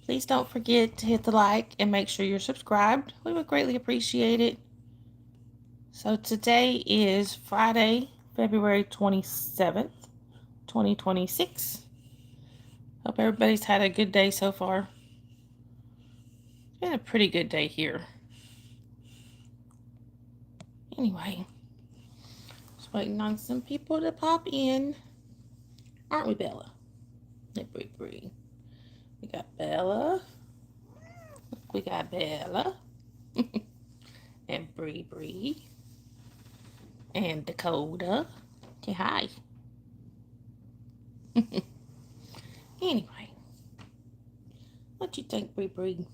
Please don't forget to hit the like and make sure you're subscribed. We would greatly appreciate it. So today is Friday, February 27th, 2026. Hope everybody's had a good day so far. It's been a pretty good day here. Anyway, just waiting on some people to pop in. Aren't we, Bella? Hey, Bree. We got Bella. We got Bella. And Bree. And Dakota. Say hi. Anyway, what you think, Bree?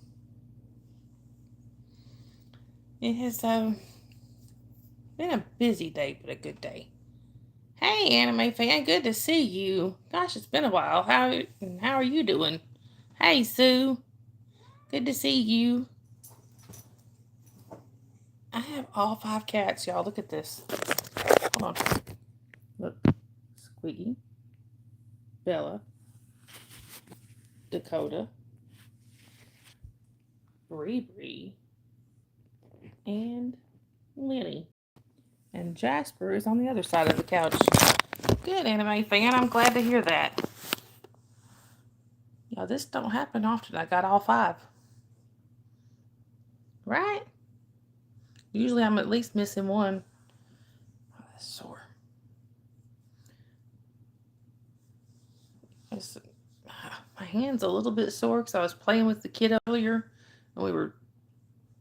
It has been a busy day, but a good day. Hey, anime fan, good to see you. Gosh, it's been a while. How are you doing? Hey, Sue, good to see you. I have all 5 cats, y'all. Look at this. Hold on. Look, Squiggy, Bella, Dakota, Bree, and Lenny. And Jasper is on the other side of the couch. Good, anime fan. I'm glad to hear that. Y'all, this don't happen often. I got all 5. Right? Usually I'm at least missing one. Oh, that's sore. My hand's a little bit sore because I was playing with the kid earlier and we were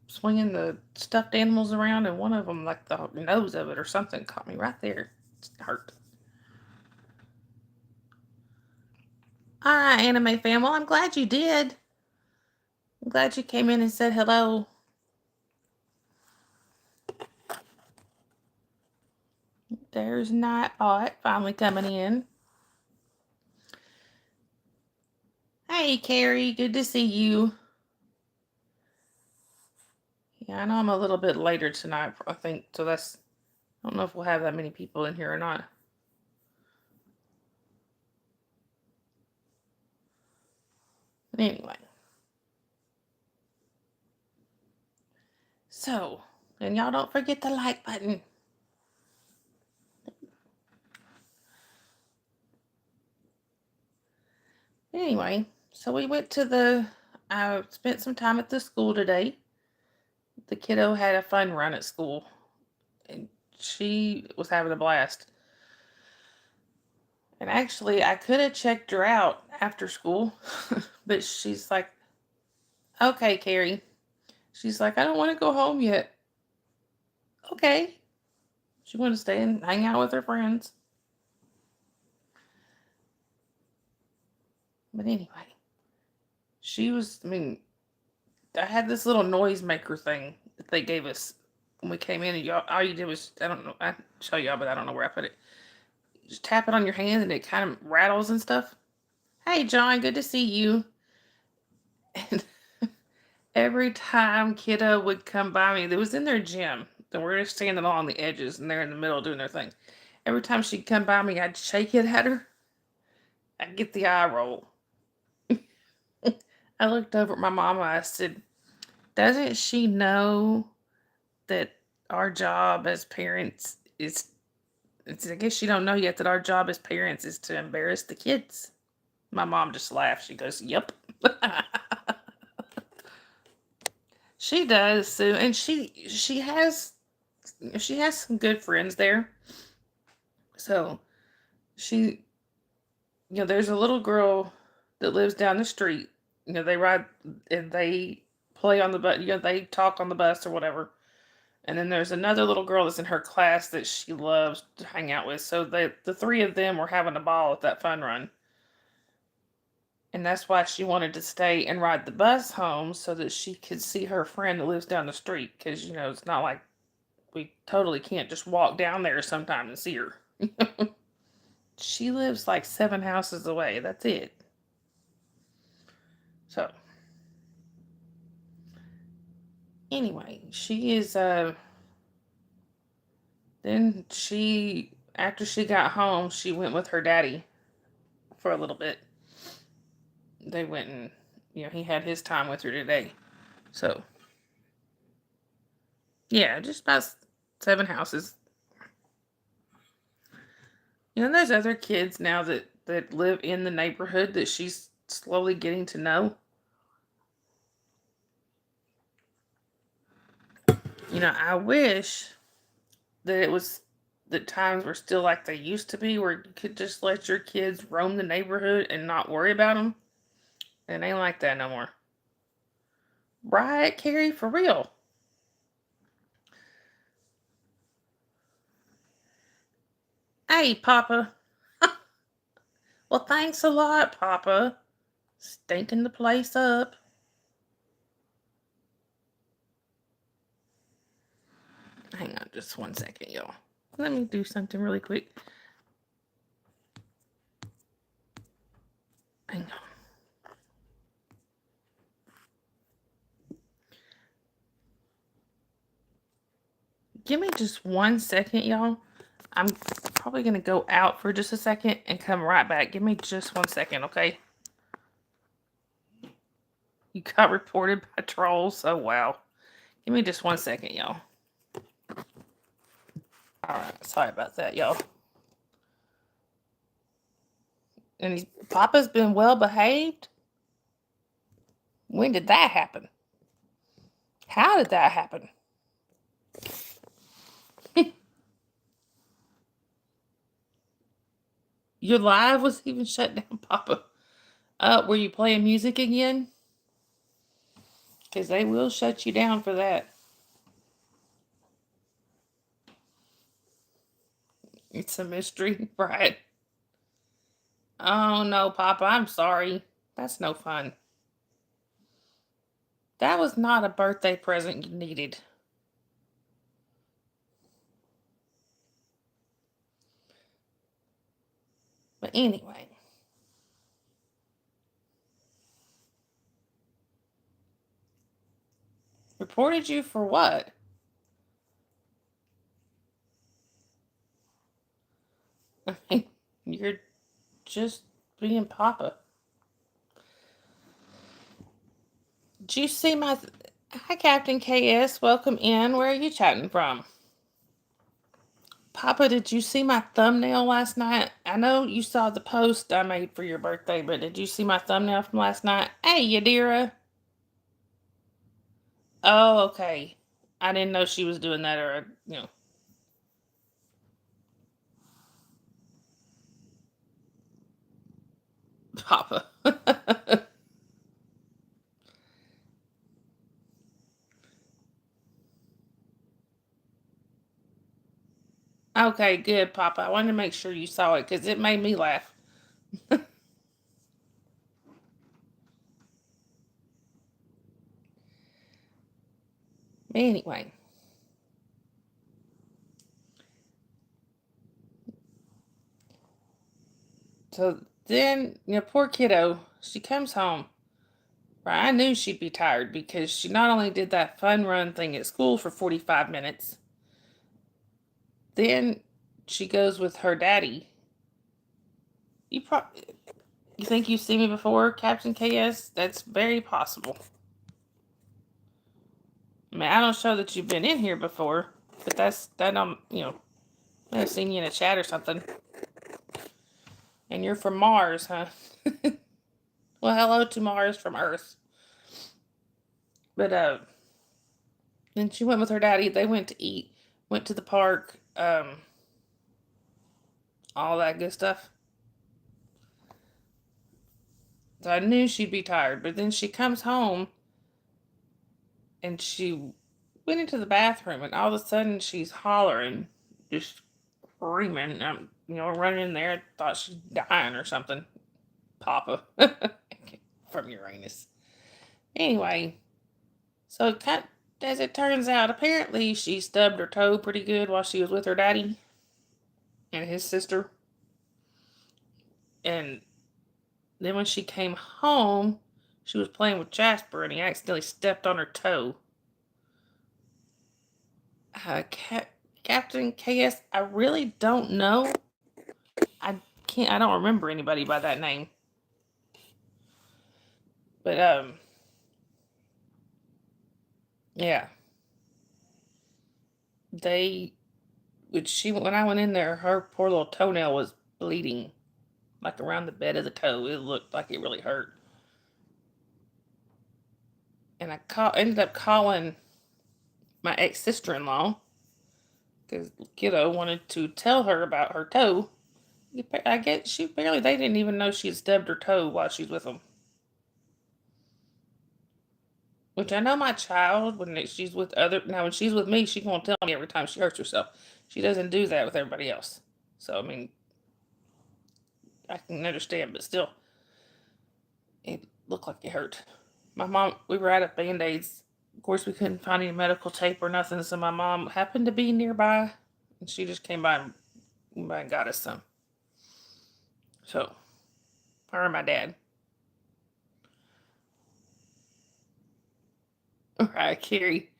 swinging the stuffed animals around, and one of them, like the nose of it or something, caught me right there. It hurt. All right, anime fan. Well, I'm glad you did. I'm glad you came in and said hello. There's Nightbot finally coming in. Hey, Carrie. Good to see you. Yeah, I know I'm a little bit later tonight, I think, so I don't know if we'll have that many people in here or not. But anyway. So, and y'all don't forget the like button. Anyway, so we went to I spent some time at the school today. The kiddo had a fun run at school, and she was having a blast. And actually, I could have checked her out after school, but she's like, okay, Carrie. She's like, I don't want to go home yet. Okay. She wanted to stay and hang out with her friends. But anyway, I had this little noisemaker thing that they gave us when we came in, and y'all, all you did was, I don't know, I show y'all, but I don't know where I put it. You just tap it on your hand and it kind of rattles and stuff. Hey, John, good to see you. And every time kiddo would come by me, it was in their gym, and we're just standing along the edges, and they're in the middle doing their thing. Every time she'd come by me, I'd shake it at her. I'd get the eye roll. I looked over at my mama. I said, doesn't she know that our job as parents is, I guess she don't know yet that our job as parents is to embarrass the kids. My mom just laughed. She goes, yep. She does, Sue, and she has some good friends there. So she, there's a little girl that lives down the street. They ride and they play on the bus. They talk on the bus or whatever. And then there's another little girl that's in her class that she loves to hang out with. So the 3 of them were having a ball at that fun run. And that's why she wanted to stay and ride the bus home so that she could see her friend that lives down the street. Because, it's not like we totally can't just walk down there sometime and see her. She lives like 7 houses away. That's it. So, anyway, she is, then after she got home, she went with her daddy for a little bit. They went and he had his time with her today. So, yeah, just about 7 houses. There's other kids now that live in the neighborhood that she's slowly getting to know. I wish that it was that times were still like they used to be, where you could just let your kids roam the neighborhood and not worry about them. It ain't like that no more. Right, Carrie? For real. Hey, Papa. Well, thanks a lot, Papa. Stinking the place up. Hang on just 1 second, y'all. Let me do something really quick. Hang on. Give me just 1 second, y'all. I'm probably going to go out for just a second and come right back. Give me just 1 second, okay? You got reported by trolls? Oh, wow. Give me just 1 second, y'all. Alright, sorry about that, y'all. And Papa's been well behaved? When did that happen? How did that happen? Your live was even shut down, Papa. Were you playing music again? Because they will shut you down for that. It's a mystery, right? Oh no, Papa, I'm sorry. That's no fun. That was not a birthday present you needed. But anyway. Reported you for what? I mean, you're just being Papa. Did you see my... Hi, Captain KS. Welcome in. Where are you chatting from? Papa, did you see my thumbnail last night? I know you saw the post I made for your birthday, but did you see my thumbnail from last night? Hey, Yadira. Oh, okay. I didn't know she was doing that, or, Papa. Okay, good, Papa. I wanted to make sure you saw it because it made me laugh. Anyway. So then, poor kiddo, she comes home. Right, I knew she'd be tired because she not only did that fun run thing at school for 45 minutes, then she goes with her daddy. You think you've seen me before, Captain KS? That's very possible. I mean, I don't show that you've been in here before, but that may have seen you in a chat or something. And you're from Mars, huh? Well, hello to Mars from Earth. But then she went with her daddy. They went to eat, went to the park, all that good stuff. So I knew she'd be tired. But then she comes home and she went into the bathroom, and all of a sudden she's hollering, just screaming. Running in there. Thought she's dying or something. Papa from Uranus. Anyway, so as it turns out, apparently she stubbed her toe pretty good while she was with her daddy and his sister. And then when she came home, she was playing with Jasper and he accidentally stepped on her toe. Captain KS, I really don't know. I don't remember anybody by that name. But yeah, they when I went in there, her poor little toenail was bleeding, like around the bed of the toe. It looked like it really hurt. And ended up calling my ex sister-in-law because kiddo wanted to tell her about her toe. I guess they didn't even know she had stubbed her toe while she's with them. Which I know my child, when she's with when she's with me, she won't tell me every time she hurts herself. She doesn't do that with everybody else. So, I mean, I can understand, but still, it looked like it hurt. My mom, we were out of Band Aids. Of course, we couldn't find any medical tape or nothing, so my mom happened to be nearby, and she just came by and got us some. So, her and my dad. Mariah Carey.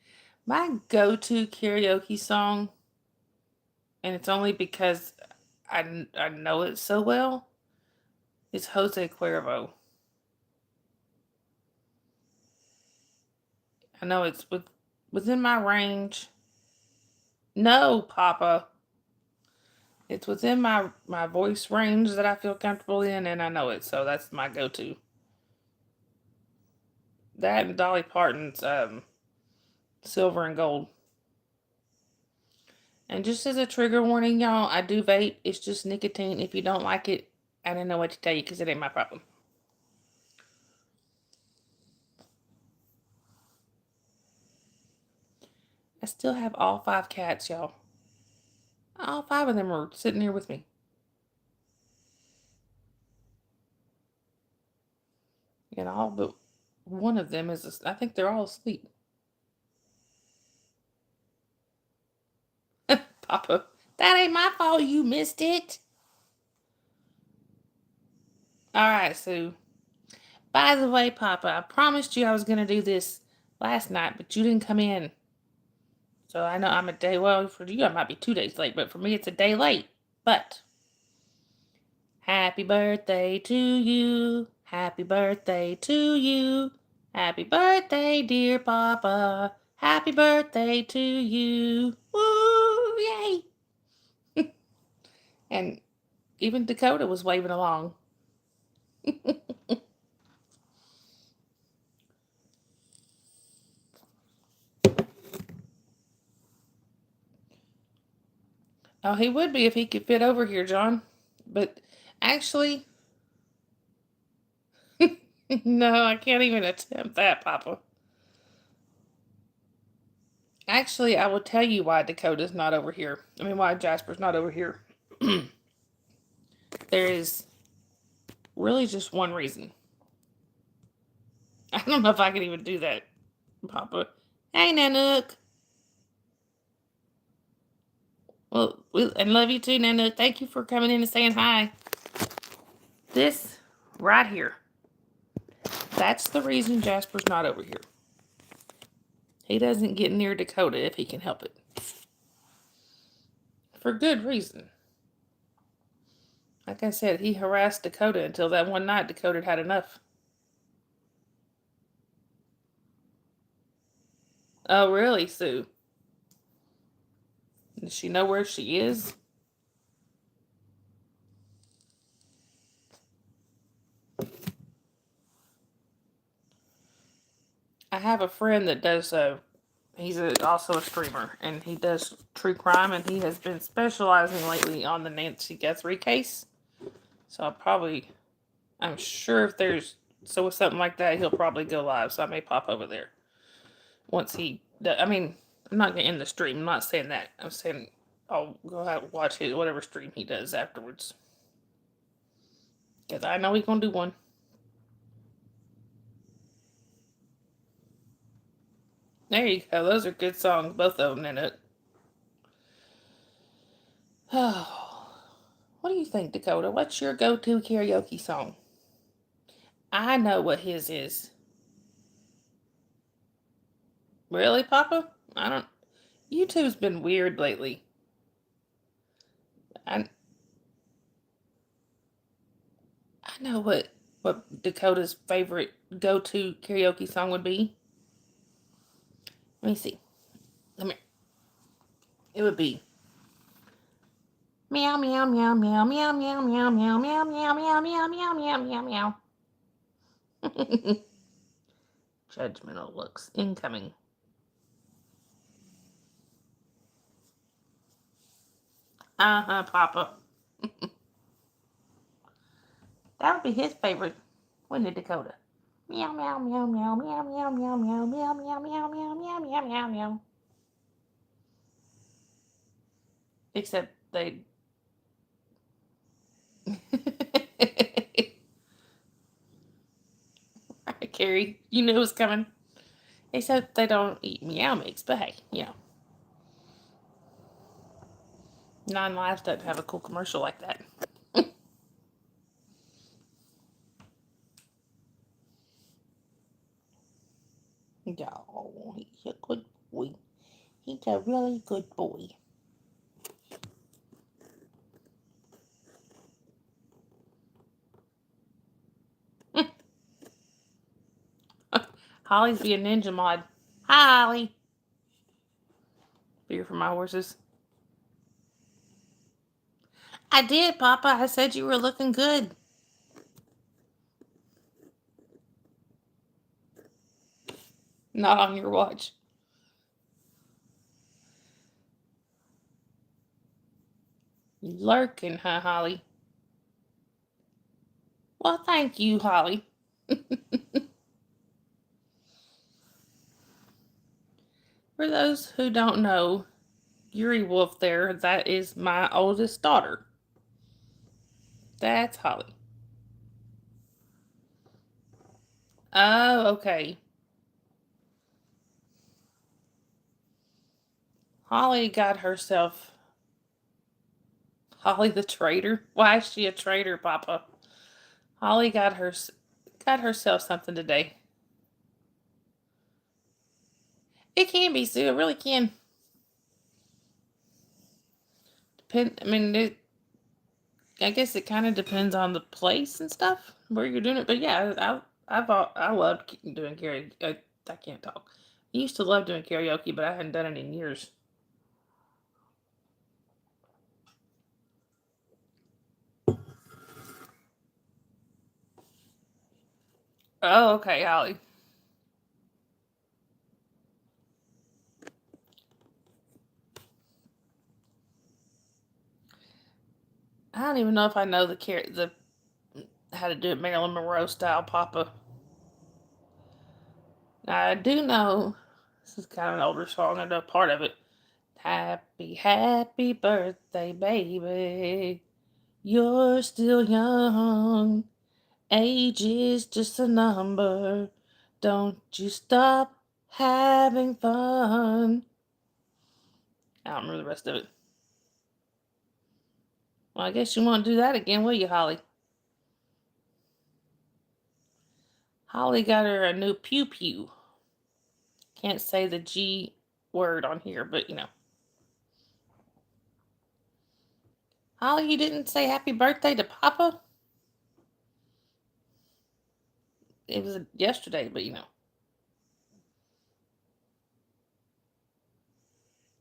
My go to karaoke song, and it's only because I know it so well, is Jose Cuervo. I know it's within my range. No, Papa. It's within my voice range that I feel comfortable in, and I know it, so that's my go-to. That and Dolly Parton's Silver and Gold. And just as a trigger warning, y'all, I do vape. It's just nicotine. If you don't like it, I don't know what to tell you because it ain't my problem. I still have all 5 cats, y'all. All 5 of them are sitting here with me. And all but one of them I think they're all asleep. Papa, that ain't my fault you missed it. All right, Sue. By the way, Papa, I promised you I was going to do this last night, but you didn't come in. So I know I'm a day, well, for you, I might be 2 days late, but for me, it's a day late. But happy birthday to you. Happy birthday to you. Happy birthday, dear Papa. Happy birthday to you. Woo! Yay! And even Dakota was waving along. Oh, he would be if he could fit over here, John. But actually, no, I can't even attempt that, Papa. Actually, I will tell you why Dakota's not over here. I mean, why Jasper's not over here. There is really just one reason. I don't know if I can even do that, Papa. Hey, Nanook. Well, and love you too, Nanook. Thank you for coming in and saying hi. This right here. That's the reason Jasper's not over here. He doesn't get near Dakota if he can help it. For good reason. Like I said, he harassed Dakota until that one night Dakota had enough. Oh, really, Sue? Does she know where she is? I have a friend that does he's also a streamer, and he does true crime, and he has been specializing lately on the Nancy Guthrie case. So I'm sure if there's, so with something like that, he'll probably go live, so I may pop over there. Once I mean, I'm not going to end the stream, I'm not saying that. I'm saying I'll go out and watch whatever stream he does afterwards. Because I know he's going to do one. There you go. Those are good songs, both of them in it. Oh, what do you think, Dakota? What's your go-to karaoke song? I know what his is. Really, Papa? I don't. YouTube's been weird lately. I I know what what Dakota's favorite go-to karaoke song would be. Let me see. Come here. It would be meow meow meow meow meow meow meow meow meow meow meow meow meow meow meow meow. Judgmental looks incoming. Papa. That would be his favorite, wouldn't it, Dakota? Meow meow meow meow meow meow meow meow meow meow meow meow meow meow meow meow. Except they. Carrie, you knew it was coming. Except they don't eat meow mix, but hey, Nine Lives doesn't have a cool commercial like that. Oh, he's a good boy. He's a really good boy. Holly's being ninja mod. Hi, Holly. Beer for my horses. I did, Papa. I said you were looking good. Not on your watch. You lurking, huh, Holly? Well, thank you, Holly. For those who don't know, Yuri Wolf there, that is my oldest daughter. That's Holly. Oh, okay. Holly got herself... Holly the traitor? Why is she a traitor, Papa? Holly got herself something today. It can be, Sue. It really can. I guess it kind of depends on the place and stuff where you're doing it. But yeah, I loved doing karaoke. I can't talk. I used to love doing karaoke, but I hadn't done it in years. Oh, okay, Holly. I don't even know if I know the how to do it Marilyn Monroe style, Papa. Now, I do know this is kind of an older song. I know part of it. Happy, happy birthday, baby. You're still young. Age is just a number. Don't you stop having fun. I don't remember the rest of it. Well, I guess you won't do that again, will you, Holly? Holly got her a new pew pew. Can't say the G word on here, but Holly, you didn't say happy birthday to Papa? It was yesterday, but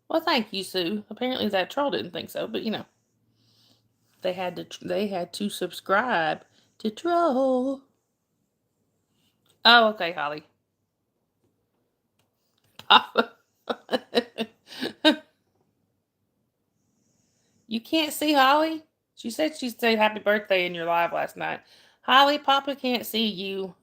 Well, thank you, Sue. Apparently that troll didn't think so, but they had to subscribe to troll. Oh, okay, Holly. Papa. You can't see Holly? She said she said happy birthday in your live last night. Holly, Papa can't see you.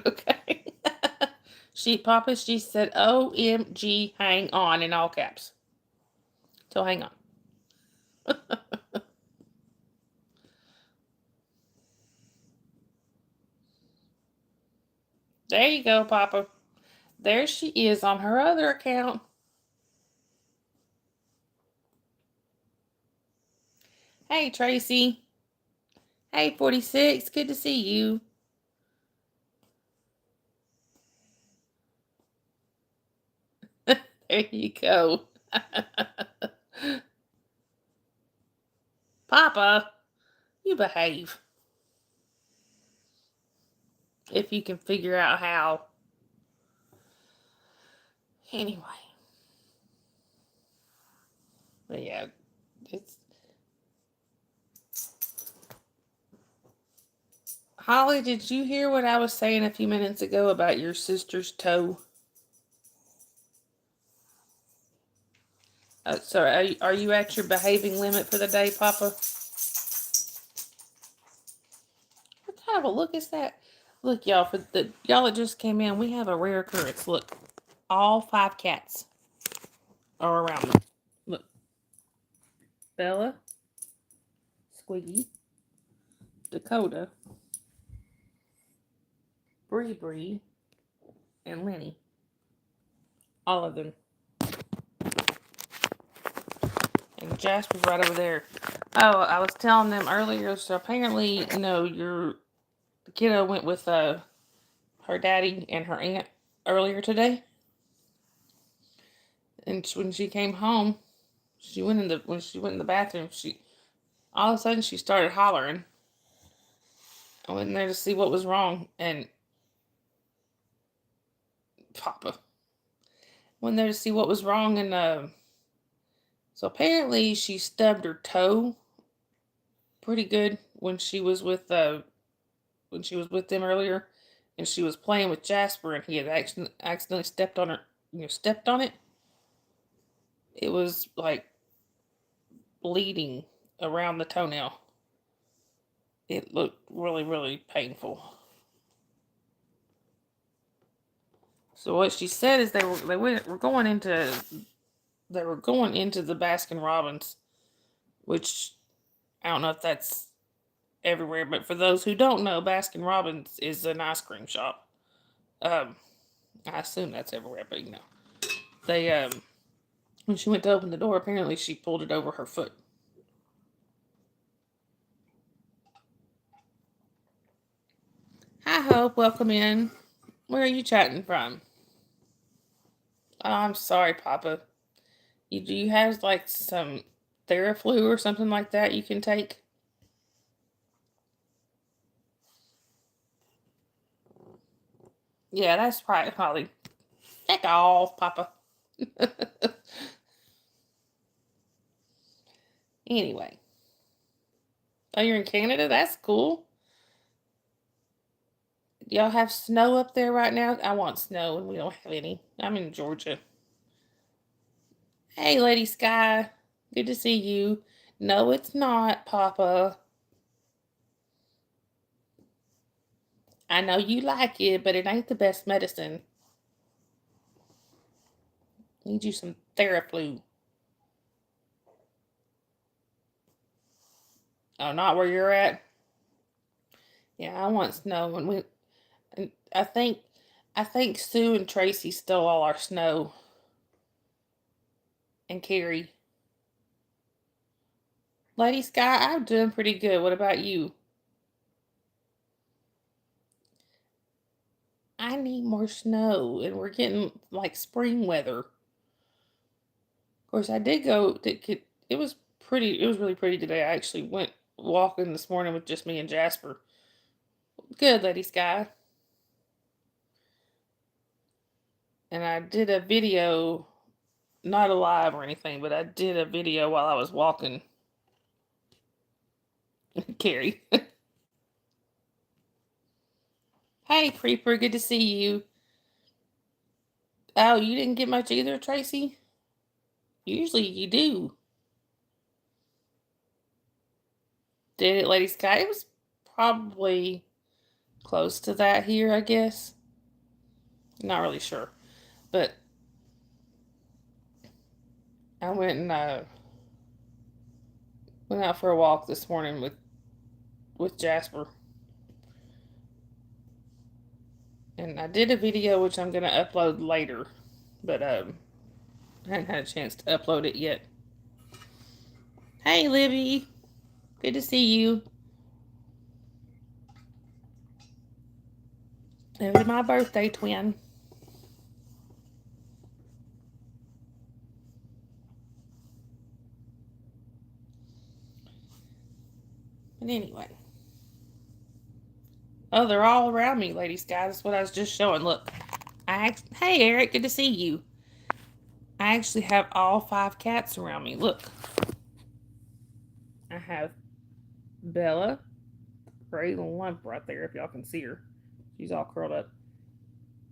Okay. She said OMG, hang on in all caps. So hang on. There you go, Papa. There she is on her other account. Hey, Tracy. Hey, 46. Good to see you. There you go. Papa, you behave. If you can figure out how. Anyway. But yeah, it's. Holly, did you hear what I was saying a few minutes ago about your sister's toe? Sorry, are you at your behaving limit for the day, Papa? What kind of a look is that? Look, y'all, for the y'all that just came in, we have a rare occurrence. Look, all 5 cats are around me. Look, Bella, Squiggy, Dakota, Bree Bree, and Lenny. All of them. And Jasper's right over there. Oh, I was telling them earlier, so apparently, your kiddo went with her daddy and her aunt earlier today. And when she came home, when she went in the bathroom, she all of a sudden she started hollering. I went in there to see what was wrong, and Papa went there to see what was wrong, and so apparently she stubbed her toe pretty good when she was with them earlier, and she was playing with Jasper, and he had accidentally stepped on her, stepped on it. It was like bleeding around the toenail. It looked really, really painful. So what she said is they were going into the Baskin Robbins, which I don't know if that's everywhere, but for those who don't know, Baskin Robbins is an ice cream shop. I assume that's everywhere, but they when she went to open the door, apparently she pulled it over her foot. Hi, Hope. Welcome in. Where are you chatting from? Oh, I'm sorry, Papa. Do you have like some Theraflu or something like that you can take? Yeah, that's probably. Take off, Papa. Anyway. Oh, you're in Canada? That's cool. Y'all have snow up there right now? I want snow, and we don't have any. I'm in Georgia. Hey, Lady Sky. Good to see you. No, it's not, Papa. I know you like it, but it ain't the best medicine. Need you some Theraflu. Oh, not where you're at? Yeah, I want snow, and I think Sue and Tracy stole all our snow, and Carrie. Lady Sky, I'm doing pretty good. What about you? I need more snow, and we're getting like spring weather. Of course, I did go. It was pretty. It was really pretty today. I actually went walking this morning with just me and Jasper. Good, Lady Sky. And I did a video, not a live or anything, but I did a video while I was walking. Carrie. Hey, Creeper. Good to see you. Oh, you didn't get much either, Tracy? Usually you do. Did it, Lady Sky? It was probably close to that here, I guess. Not really sure. But I went out for a walk this morning with Jasper. And I did a video which I'm gonna upload later. But I hadn't had a chance to upload it yet. Hey Libby. Good to see you. It was my birthday twin. But anyway. Oh, they're all around me, Lady Sky. That's what I was just showing. Look. Hey, Eric. Good to see you. I actually have all 5 cats around me. Look. I have Bella. Great little lump right there, if y'all can see her. She's all curled up.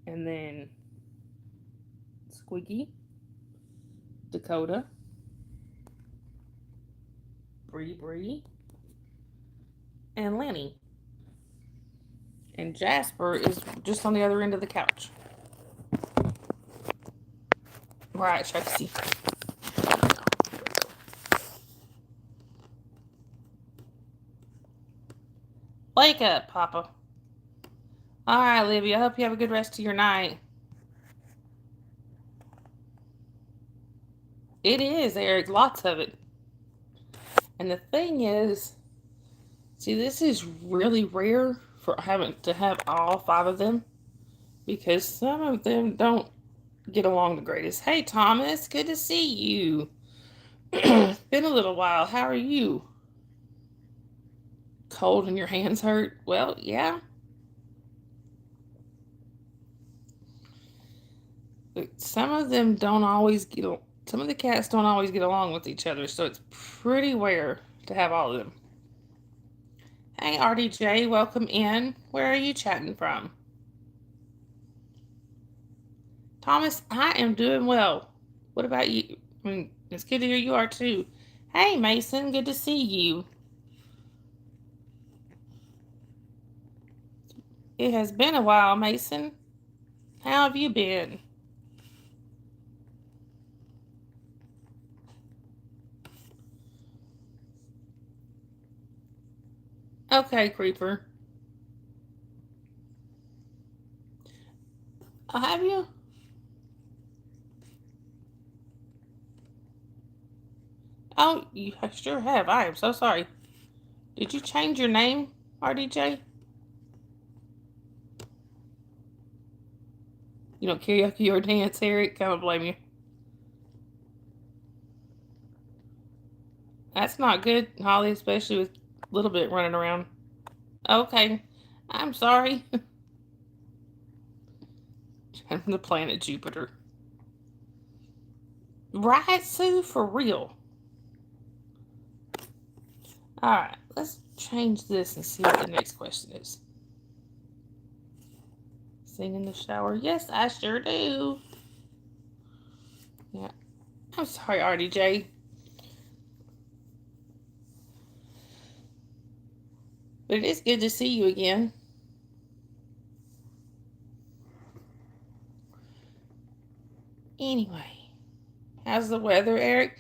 And then Squeaky, Dakota, Bree, and Lanny. And Jasper is just on the other end of the couch. Right, Trixie. Wake up, Papa. All right, Livy. I hope you have a good rest of your night. It is, Eric. Lots of it. And the thing is, see, this is really rare for having to have all 5 of them because some of them don't get along the greatest. Hey, Thomas. Good to see you. It's been a little while. How are you? Cold and your hands hurt? Well, yeah. But some of them don't always get. Some of the cats don't always get along with each other, so it's pretty rare to have all of them. Hey, RDJ, welcome in. Where are you chatting from? Thomas, I am doing well. What about you? I mean, it's good to hear you are too. Hey, Mason, good to see you. It has been a while, Mason. How have you been? Okay, Creeper. Have you? Oh, you sure have. I am so sorry. Did you change your name, RDJ? You don't karaoke or dance, Eric? I don't blame you. That's not good, Holly, especially with a little bit running around. Okay. I'm sorry. I'm the planet Jupiter. Right, Sue? For real. Alright, let's change this and see what the next question is. Sing in the shower? Yes, I sure do. Yeah. I'm sorry, RDJ. But it is good to see you again. Anyway, how's the weather, Eric?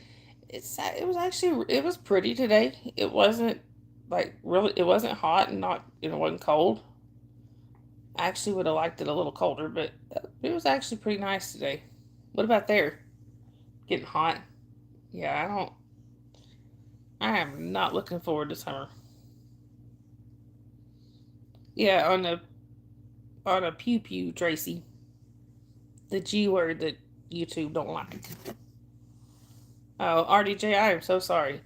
It was pretty today. It wasn't it wasn't hot and not it wasn't cold. I actually would have liked it a little colder, but it was actually pretty nice today. What about there? Getting hot? Yeah, I am not looking forward to summer. Yeah, on a pew pew, Tracy. The G word that YouTube don't like. Oh, RDJ, I am so sorry.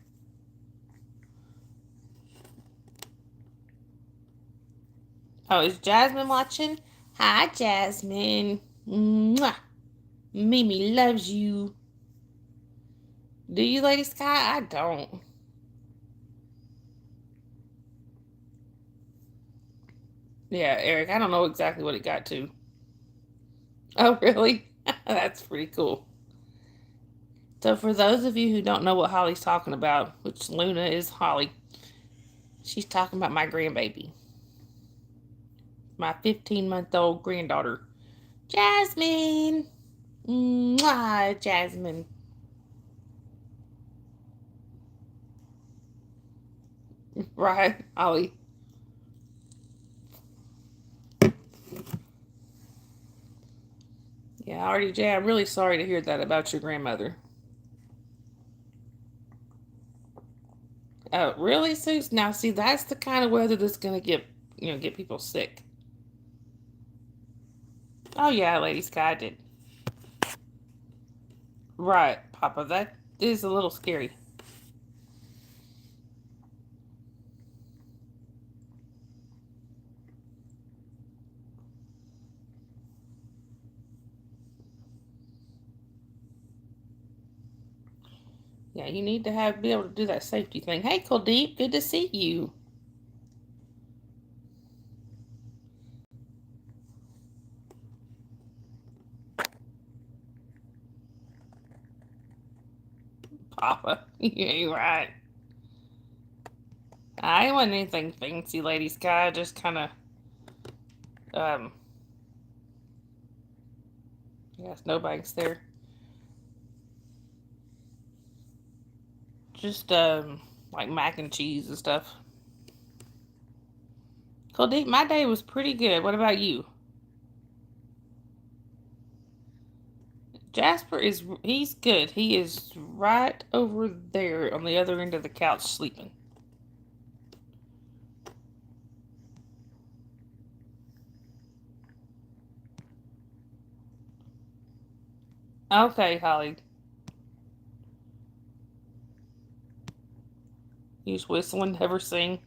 Oh, is Jasmine watching? Hi, Jasmine. Mwah. Mimi loves you. Do you, Lady Sky? I don't. Yeah, Eric, I don't know exactly what it got to. Oh, really? That's pretty cool. So, for those of you who don't know what Holly's talking about, which Luna is Holly, she's talking about my grandbaby, my 15-month-old granddaughter, Jasmine. Mwah, Jasmine. Right, Holly. Yeah, RDJ, I'm really sorry to hear that about your grandmother. Oh, really, Sue? Now, see, that's the kind of weather that's gonna get people sick. Oh yeah, Lady Sky did. Right, Papa. That is a little scary. Yeah, you need to be able to do that safety thing. Hey, Kuldeep, good to see you. Papa, you ain't right. I wasn't anything fancy, Lady Sky. Just kind of, um, yeah, snowbanks there. Just, like mac and cheese and stuff. Kuldeep, my day was pretty good. What about you? Jasper he's good. He is right over there on the other end of the couch sleeping. Okay, Holly. He's whistling, never sing.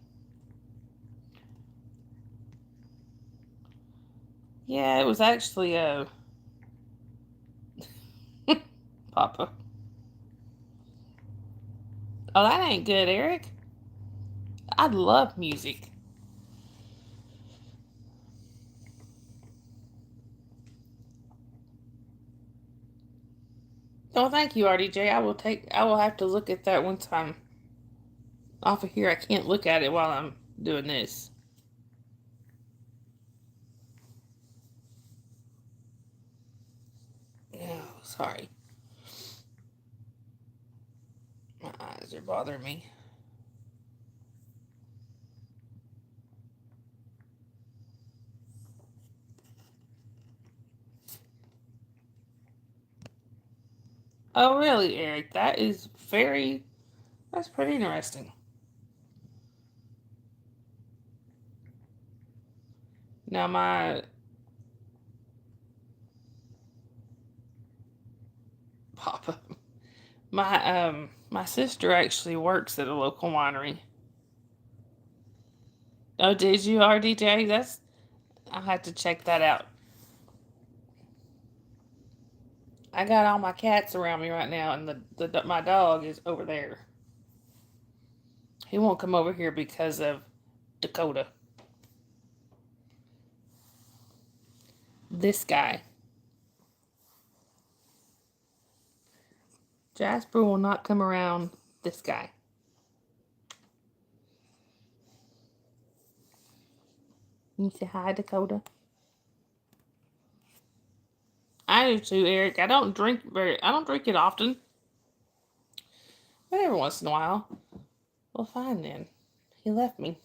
Yeah, it was actually Papa. Oh, that ain't good, Eric. I love music. Oh, thank you, RDJ. I will have to look at that once I'm off of here. I can't look at it while I'm doing this. Oh, sorry. My eyes are bothering me. Oh, really, Eric? That's pretty interesting. Now, my Papa, my sister actually works at a local winery. Oh, did you, RDJ? I'll have to check that out. I got all my cats around me right now, and my dog is over there. He won't come over here because of Dakota. This guy. Jasper will not come around this guy. Can you say hi, Dakota? I do too, Eric. I don't drink it often. But every once in a while. Well, fine then. He left me.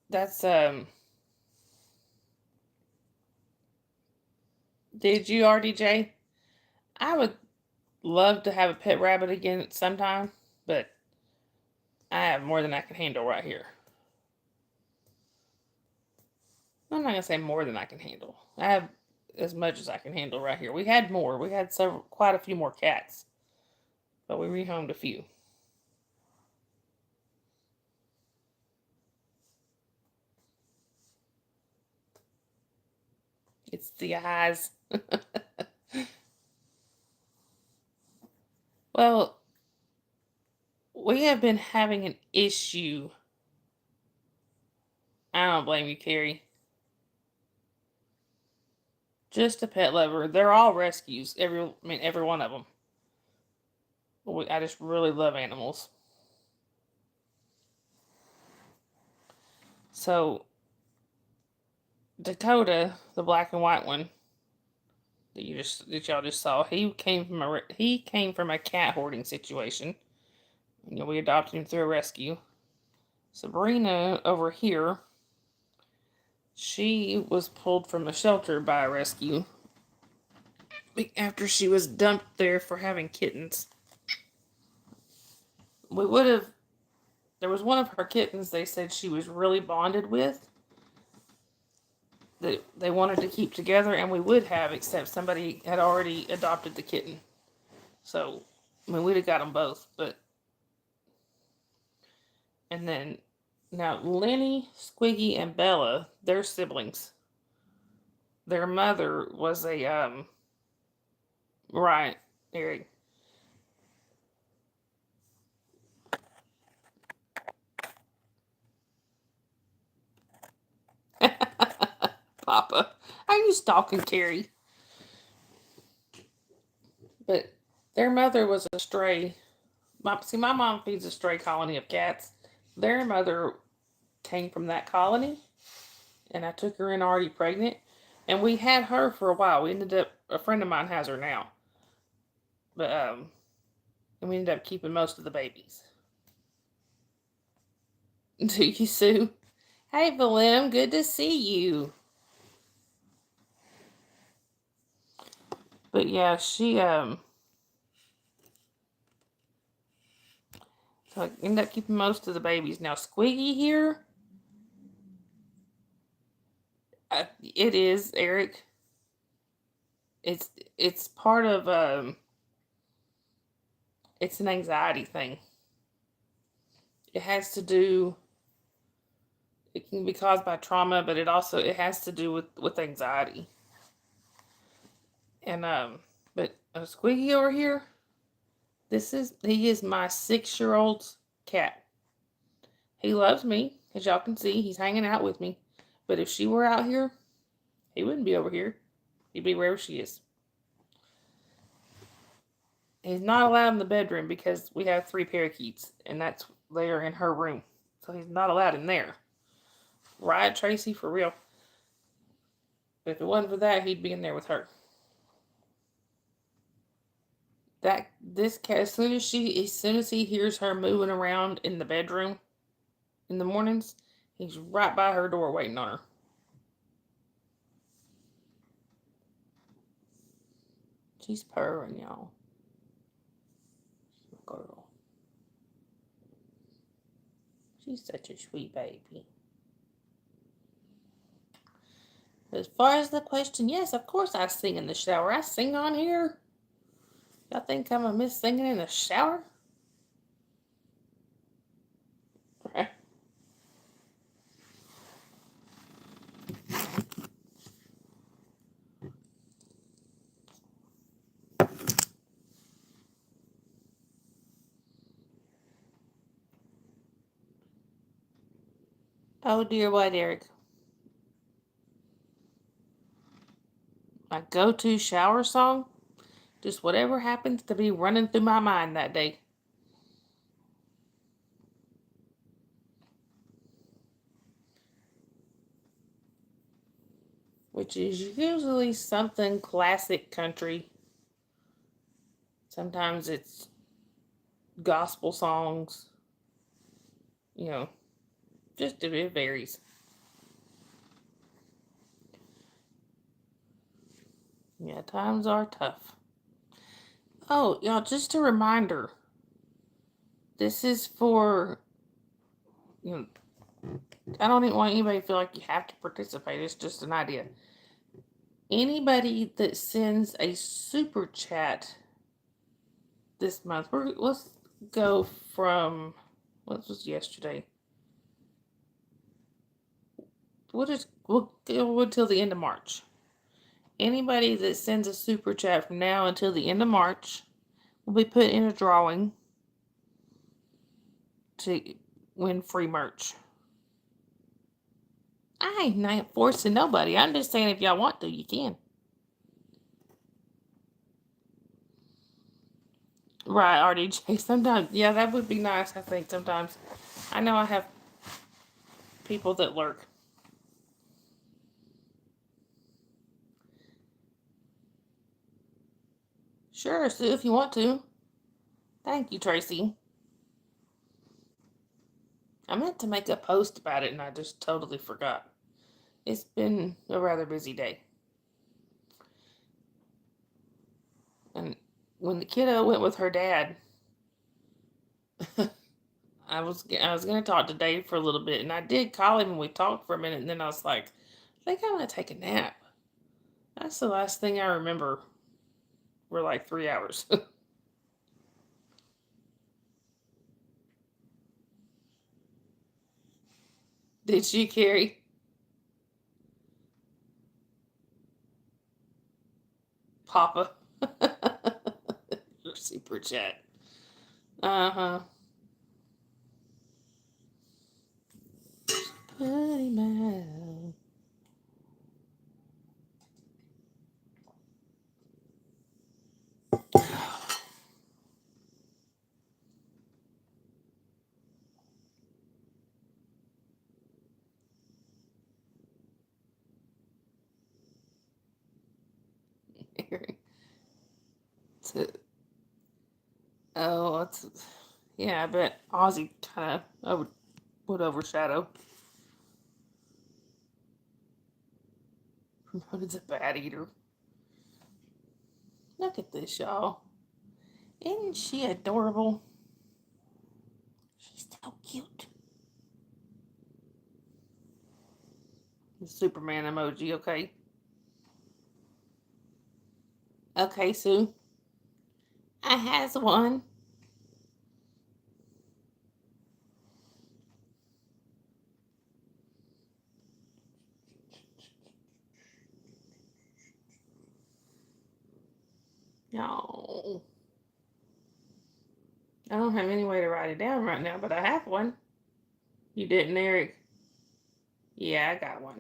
That's Did you, RDJ? I would love to have a pet rabbit again sometime, but I have more than I can handle right here. I'm not gonna say more than I can handle. I have as much as I can handle right here. We had more. We had quite a few more cats, but we rehomed a few. It's the eyes. Well, we have been having an issue. I don't blame you, Carrie. Just a pet lover. They're all rescues. Every one of them. I just really love animals. So Dakota, the black and white one that y'all just saw, he came from a cat hoarding situation. We adopted him through a rescue. Sabrina over here, she was pulled from a shelter by a rescue after she was dumped there for having kittens. We would have. There was one of her kittens they said she was really bonded with, that they wanted to keep together, and we would have, except somebody had already adopted the kitten. So, we'd have got them both. And then, now Lenny, Squiggy, and Bella, they're siblings. Their mother was a Right, Eric. Papa, are you stalking Carrie? But their mother was a stray. My mom feeds a stray colony of cats. Their mother came from that colony, and I took her in already pregnant, and we had her for a while. We ended up a friend of mine has her now, but and we ended up keeping most of the babies. Do you, Sue? Hey, Valim, good to see you. But yeah, so I ended up keeping most of the babies. Now Squiggy here, it is Eric. It's it's part of it's an anxiety thing. It has to do. It can be caused by trauma, but it has to do with anxiety. And but Squiggy over here, he is my 6 year old's cat. He loves me, as y'all can see. He's hanging out with me. But if she were out here, he wouldn't be over here. He'd be wherever she is. He's not allowed in the bedroom because we have 3 parakeets, and that's there in her room. So he's not allowed in there. Right, Tracy? For real. But if it wasn't for that, he'd be in there with her. That this cat, as soon as he hears her moving around in the bedroom in the mornings, he's right by her door waiting on her. She's purring, y'all. Girl. She's such a sweet baby. As far as the question, yes, of course I sing in the shower. I sing on here. Y'all think I'm a miss singing in the shower? Oh dear, what, Eric? My go-to shower song? Just whatever happens to be running through my mind that day. Which is usually something classic country. Sometimes it's gospel songs. You know, just it varies. Yeah, times are tough. Oh, y'all, just a reminder. This is for, you know, I don't even want anybody to feel like you have to participate. It's just an idea. Anybody that sends a super chat this month, let's go from, what was yesterday? We'll go until the end of March. Anybody that sends a super chat from now until the end of March will be put in a drawing to win free merch. I ain't not forcing nobody. I'm just saying if y'all want to, you can. Right, RDJ. Sometimes, yeah, that would be nice, I think, sometimes. I know I have people that lurk. Sure, Sue, if you want to. Thank you, Tracy. I meant to make a post about it and I just totally forgot. It's been a rather busy day. And when the kiddo went with her dad, I was gonna talk to Dave for a little bit, and I did call him and we talked for a minute, and then I was like, I think I'm gonna take a nap. That's the last thing I remember. We're like 3 hours. Did she, Carrie? Papa. super chat. Uh-huh. Putty mouth. Oh, it's yeah. I bet Ozzy kind of would overshadow. Promoted a bad eater. Look at this, y'all. Isn't she adorable? She's so cute. The Superman emoji, okay? Okay, Sue. I has one. No. I don't have any way to write it down right now, but I have one. You didn't, Eric? Yeah, I got one.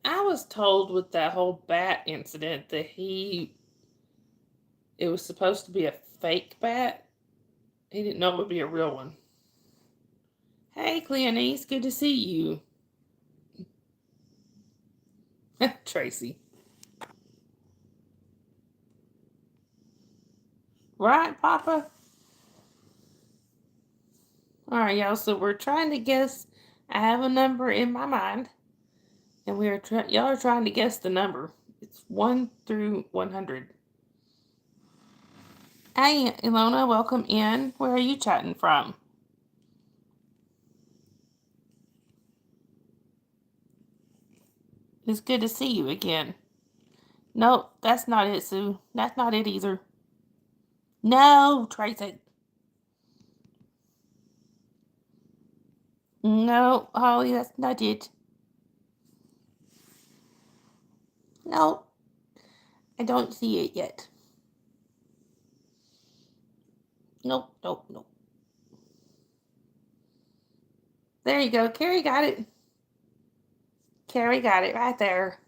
I was told with that whole bat incident that it was supposed to be a fake bat. He didn't know it would be a real one. Hey, Cleonice, good to see you. Tracy. Right, Papa? All right, y'all. So we're trying to guess. I have a number in my mind, and y'all are trying to guess the number. It's 1 through 100. Hey, Ilona, welcome in. Where are you chatting from? It's good to see you again. Nope, that's not it, Sue. That's not it either. No, Tracy. No, Holly, that's not it. No, I don't see it yet. Nope, nope, nope. There you go. Carrie got it. Carrie got it right there.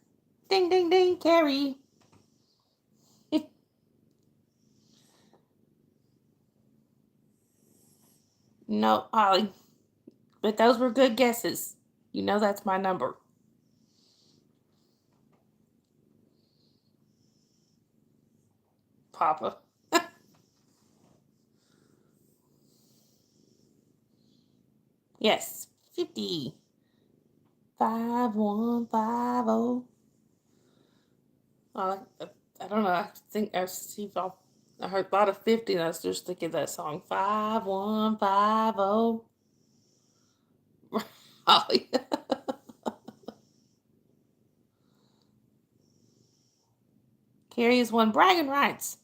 Ding, ding, ding, Carrie. No, Holly. But those were good guesses. You know that's my number. Papa. Yes, 50. 5150. I don't know. I think I heard a lot of 50 and I was just thinking that song 5150. Holly. Carrie has won bragging rights.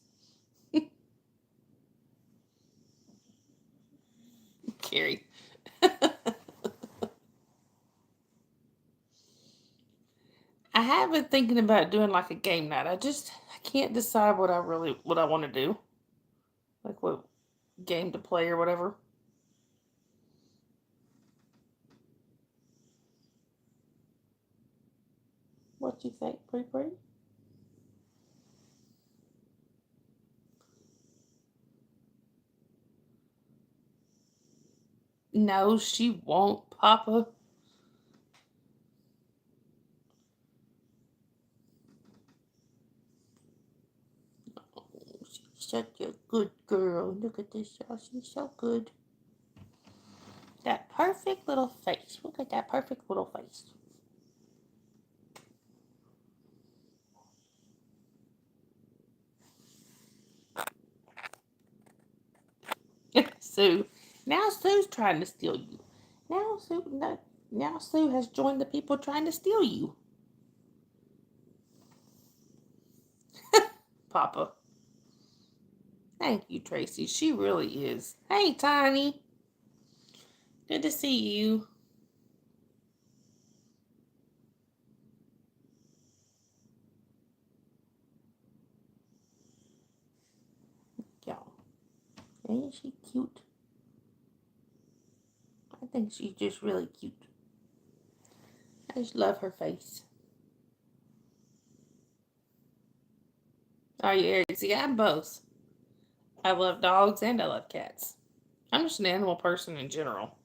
Carrie. I have been thinking about doing like a game night. I can't decide what I want to do. Like what game to play or whatever. What you think, Pre? No, she won't, Papa. Oh, she's such a good girl. Look at this, y'all. She's so good. That perfect little face. Look at that perfect little face. Sue. Now Sue's trying to steal you. Now Sue has joined the people trying to steal you. Papa. Thank you, Tracy. She really is. Hey, Tiny. Good to see you. Ain't she cute? I think she's just really cute. I just love her face. Oh, yeah, Eric. See, I'm both. I love dogs and I love cats. I'm just an animal person in general.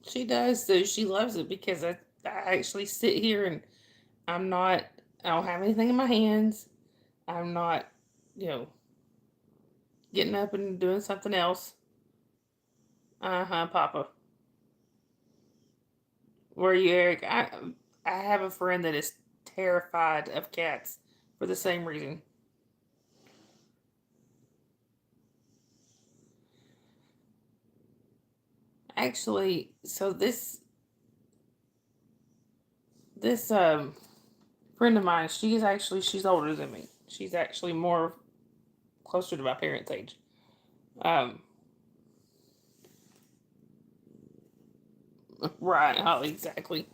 She does, so she loves it because I actually sit here and I'm not, I don't have anything in my hands. I'm not, you know, getting up and doing something else. Uh huh, Papa. Where are you, Eric? I have a friend that is terrified of cats for the same reason. Actually, so this friend of mine, she's older than me. She's actually more closer to my parents' age. Um, right, oh, exactly.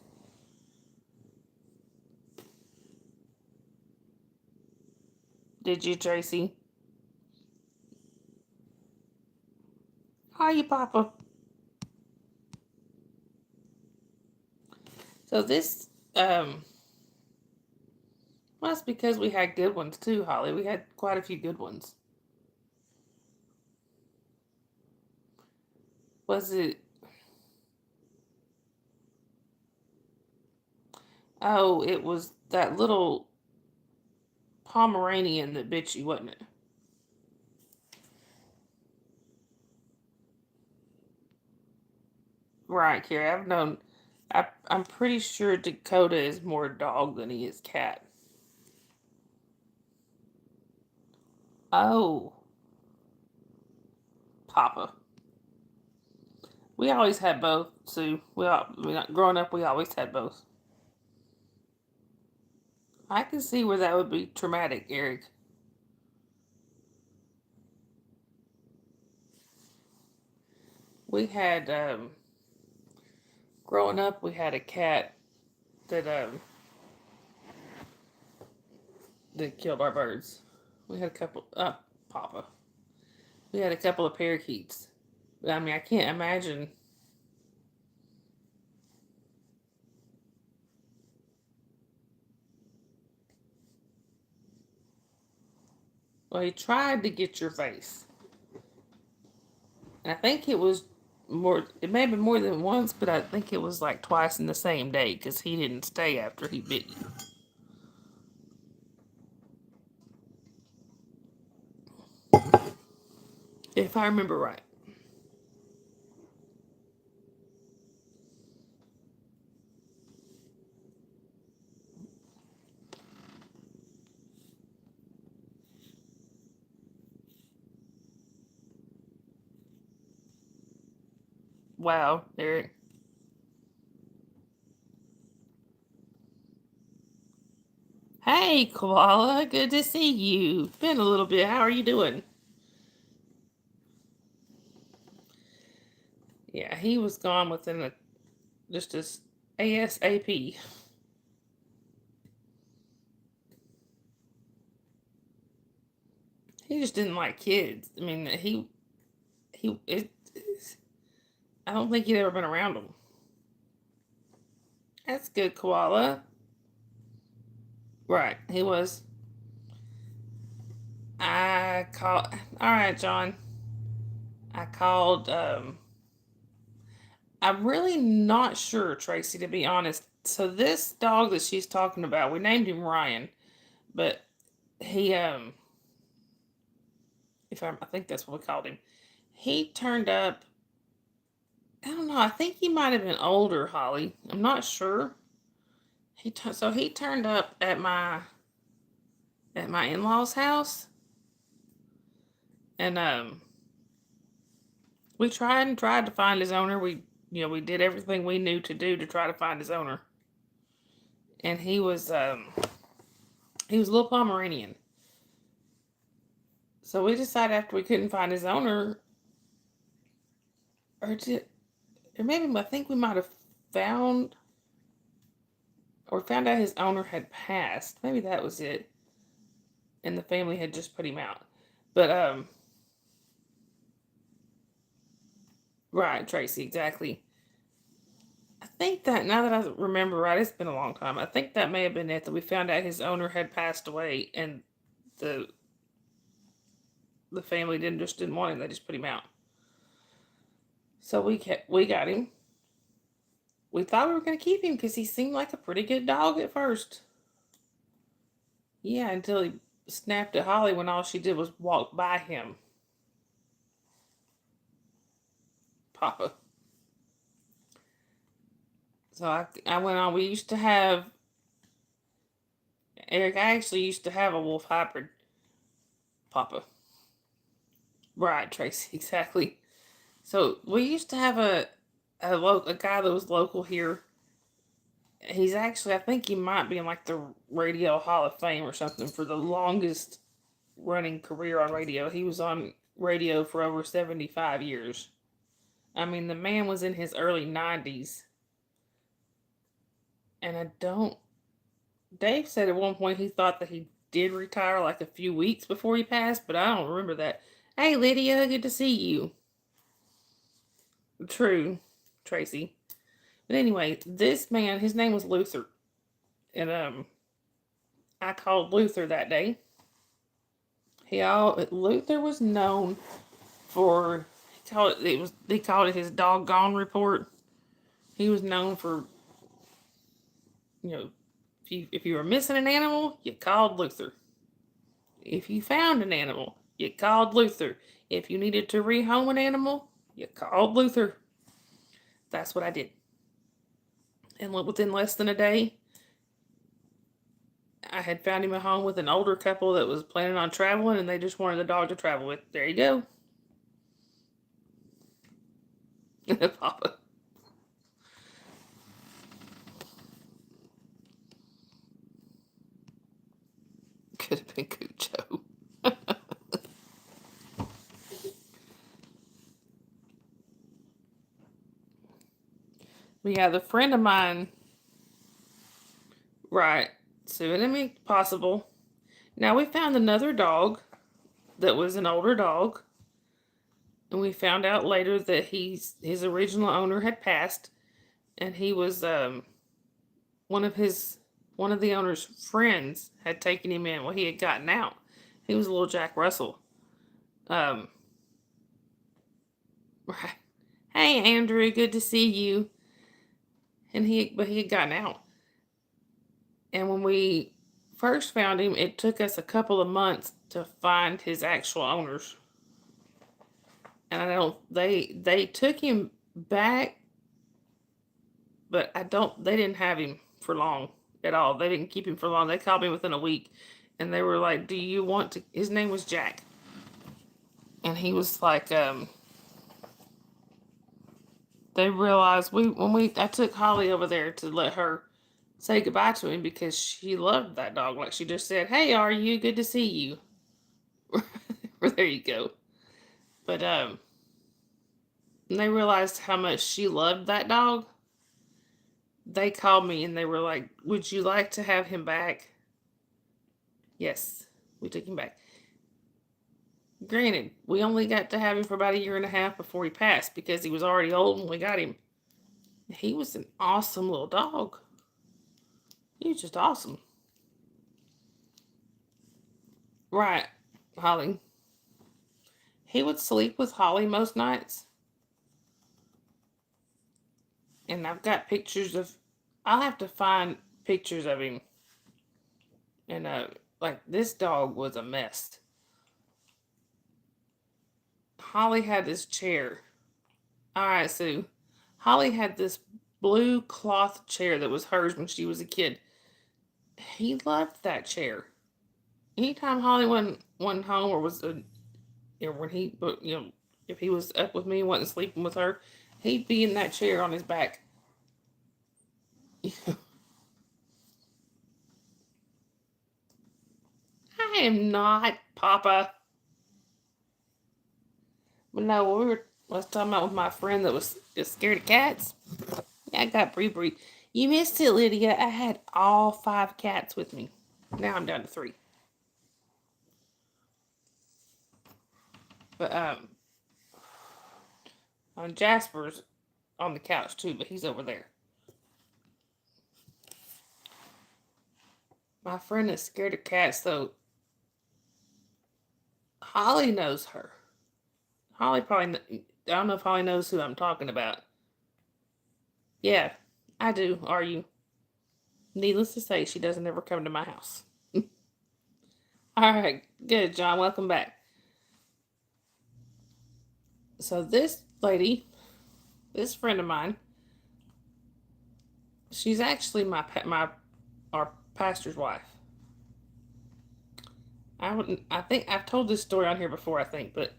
Did you, Tracy? Hi, you, Papa. So this, well, that's because we had good ones too, Holly. We had quite a few good ones. Was it? Oh, it was that little Pomeranian that bit you, wasn't it? Right, Carrie. I've known. I'm pretty sure Dakota is more dog than he is cat. Oh, Papa. We always had both, Sue. Growing up, we always had both. I can see where that would be traumatic, Eric. We had growing up, we had a cat that that killed our birds. We had a couple. Papa. We had a couple of parakeets. I mean, I can't imagine. Well, he tried to get your face, and I think it was more. It may have been more than once, but I think it was like twice in the same day because he didn't stay after he bit you. If I remember right. Wow, Eric. Hey, Koala. Good to see you. Been a little bit. How are you doing? Yeah, he was gone within just as ASAP. He just didn't like kids. I mean, he it. I don't think he'd ever been around them. That's good, Koala. Right, he was. I called. All right, John. I called. I'm really not sure, Tracy, to be honest. So this dog that she's talking about, we named him Ryan, but he if I think that's what we called him. He turned up. I don't know. I think he might have been older, Holly. I'm not sure. So he turned up at my in laws' house, and we tried to find his owner. We did everything we knew to do to try to find his owner, and he was a little Pomeranian. So we decided after we couldn't find his owner, or did, or maybe I think we might have found found out his owner had passed. Maybe that was it. and the family had just put him out. But right, Tracy, exactly. I think that now that I remember right, it's been a long time. I think that may have been it, that we found out his owner had passed away, and the the family didn't want him. They just put him out. So we got him. We thought we were going to keep him because he seemed like a pretty good dog at first. Yeah, until he snapped at Holly when all she did was walk by him. Papa. So I went on. We used to have Eric. I actually used to have a wolf hybrid. Papa. Right, Tracy. Exactly. So we used to have a guy that was local here. He's actually, I think he might be in like the Radio Hall of Fame or something for the longest running career on radio. He was on radio for over 75 years. I mean, the man was in his early 90s. And I don't. Dave said at one point he thought that he did retire like a few weeks before he passed, but I don't remember that. Hey, Lydia, good to see you. True, Tracy. But anyway, this man, his name was Luther. And I called Luther that day. Luther was known for they called it his doggone report. He was known for, if you were missing an animal, you called Luther. If you found an animal, you called Luther. If you needed to rehome an animal, you called Luther. That's what I did. And within less than a day, I had found him a home with an older couple that was planning on traveling, and they just wanted the dog to travel with. There you go. Papa. Could have been Cujo. But yeah, the friend of mine. Right. So it may be possible. Now we found another dog that was an older dog. And we found out later that his original owner had passed, and he was one of the owner's friends had taken him in. Well, he had gotten out. He was a little Jack Russell. Um, right. Hey, Andrew, good to see you. But he had gotten out. And when we first found him, it took us a couple of months to find his actual owners. And I don't they took him back, but they didn't have him for long at all. They didn't keep him for long. They called me within a week, and they were like, "Do you want to?" His name was Jack, and he was like, They realized I took Holly over there to let her say goodbye to him because she loved that dog. Like she just said, "Hey, are you good to see you?" There you go. But and they realized how much she loved that dog. They called me and they were like, "Would you like to have him back?" Yes, we took him back. Granted, we only got to have him for about a year and a half before he passed because he was already old when we got him. He was an awesome little dog. He was just awesome. Right, Holly. He would sleep with Holly most nights. And I've got pictures of. I'll have to find pictures of him. And like this dog was a mess. Holly had this chair. All right, Sue. Holly had this blue cloth chair that was hers when she was a kid. He loved that chair. Anytime Holly went home or was when if he was up with me and wasn't sleeping with her, he'd be in that chair on his back. I am not, Papa. But no, I was talking about with my friend that was just scared of cats. Yeah, I got Bree. You missed it, Lydia. I had all 5 cats with me. Now I'm down to 3. But Jasper's on the couch too, but he's over there. My friend is scared of cats, so Holly knows her. Holly probably, I don't know if Holly knows who I'm talking about. Yeah, I do. Are you? Needless to say, she doesn't ever come to my house. All right, good, John. Welcome back. So this lady, this friend of mine, she's actually our pastor's wife. I think I've told this story on here before, I think, but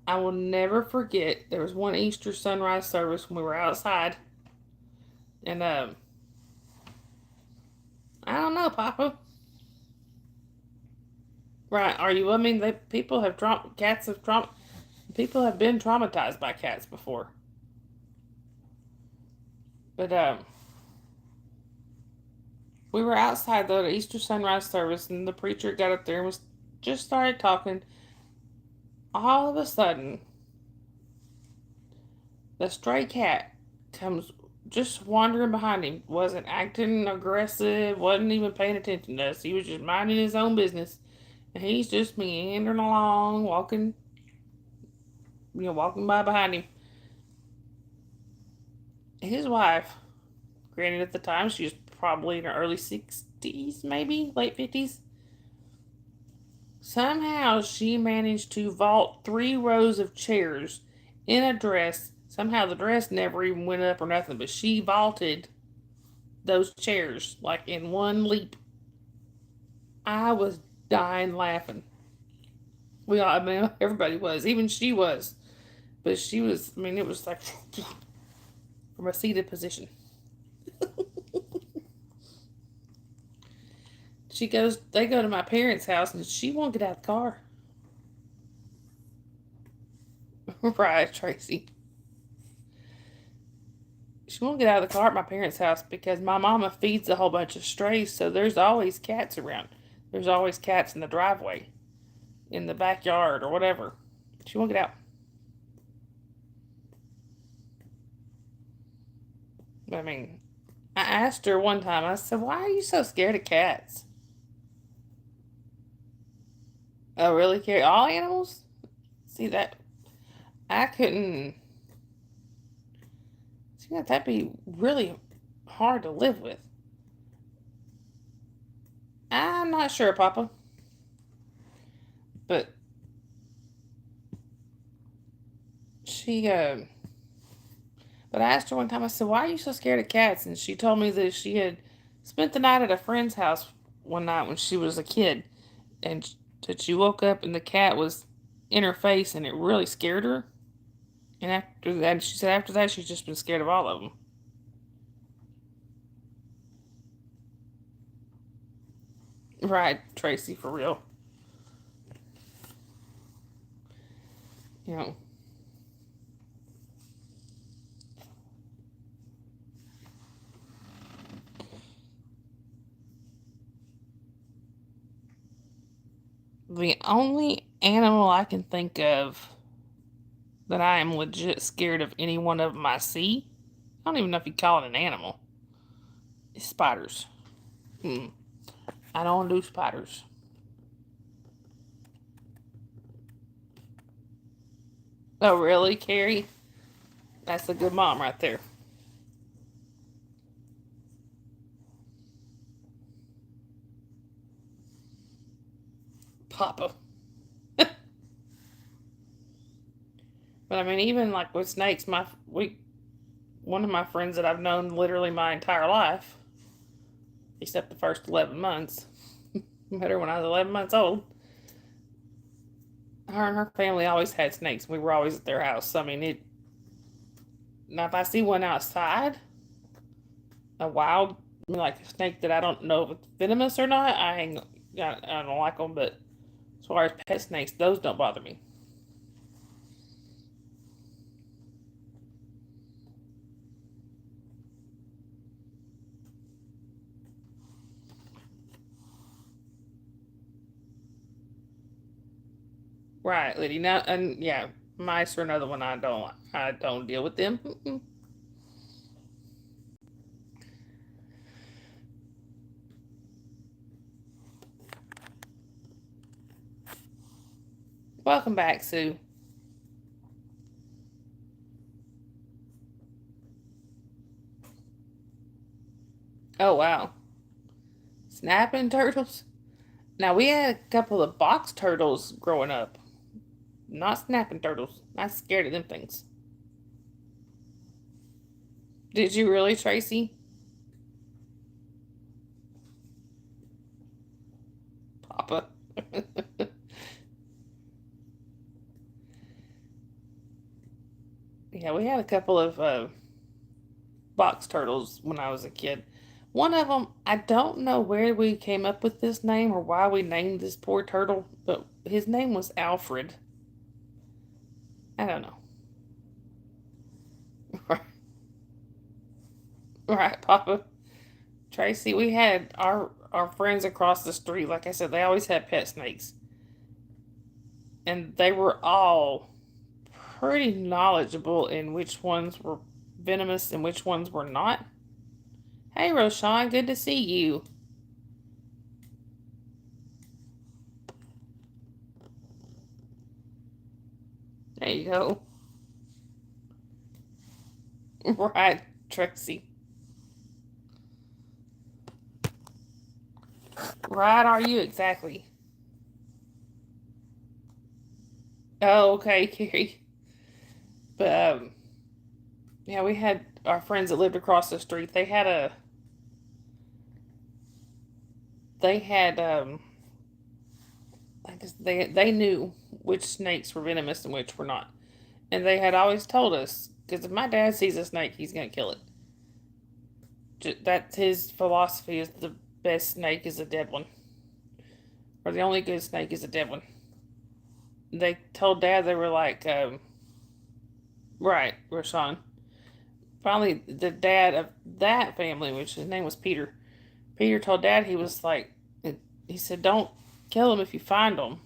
I will never forget. There was one Easter sunrise service when we were outside, and I don't know, Papa. Right? Are you? I mean, people have cats have people have been traumatized by cats before, but we were outside the Easter sunrise service, and the preacher got up there and was just started talking. All of a sudden, the stray cat comes just wandering behind him. Wasn't acting aggressive, wasn't even paying attention to us. He was just minding his own business. And he's just meandering along, walking by behind him. His wife, granted at the time she was probably in her early 60s, maybe late 50s, somehow she managed to vault 3 rows of chairs in a dress. Somehow the dress never even went up or nothing, but she vaulted those chairs like in one leap. I was dying laughing. I mean, everybody was, even she was, but she was. I mean, it was like from a seated position. They go to my parents' house, and she won't get out of the car. Right, Tracy. She won't get out of the car at my parents' house because my mama feeds a whole bunch of strays, so there's always cats around. There's always cats in the driveway, in the backyard, or whatever. She won't get out. I mean, I asked her one time, I said, "Why are you so scared of cats?" Oh, really? Carry all animals? See that? I couldn't. See that'd be really hard to live with. I'm not sure, Papa. But she, but I asked her one time, I said, "Why are you so scared of cats?" And she told me that she had spent the night at a friend's house one night when she was a kid, and that she woke up and the cat was in her face and it really scared her. And after that, she said after that, she's just been scared of all of them. Right, Tracy, for real. You know, the only animal I can think of that I am legit scared of any one of them I see, I don't even know if you call it an animal, is spiders. Hmm. I don't do spiders. Oh, really, Carrie? That's a good mom right there. Papa. But I mean, even like with snakes, one of my friends that I've known literally my entire life, except the first 11 months, met her when I was 11 months old. Her and her family always had snakes. We were always at their house. So, I mean, now if I see one outside, a wild, like a snake that I don't know if it's venomous or not, I don't like them. But as far as pet snakes, those don't bother me. Right, Liddy. Now, and yeah, mice are another one I don't deal with them. Mm-mm. Welcome back, Sue. Oh wow, snapping turtles. Now we had a couple of box turtles growing up, not snapping turtles. Not scared of them things. Did you really, Tracy? Papa. Yeah, we had a couple of box turtles when I was a kid. One of them, I don't know where we came up with this name or why we named this poor turtle, but his name was Alfred. I don't know. Right, Papa. Tracy, we had our friends across the street, like I said, they always had pet snakes. And they were all pretty knowledgeable in which ones were venomous and which ones were not. Hey, Roshan, good to see you. There you go. Right, Tracy. Right, are you exactly? Oh, okay, Carrie. But yeah, we had our friends that lived across the street. They had I guess they knew which snakes were venomous and which were not, and they had always told us because if my dad sees a snake, he's gonna kill it. That's his philosophy: is the best snake is a dead one, or the only good snake is a dead one. They told dad they were like, right, Rashawn. Finally, the dad of that family, which his name was Peter. Peter told dad he was like, he said, "Don't kill him if you find him."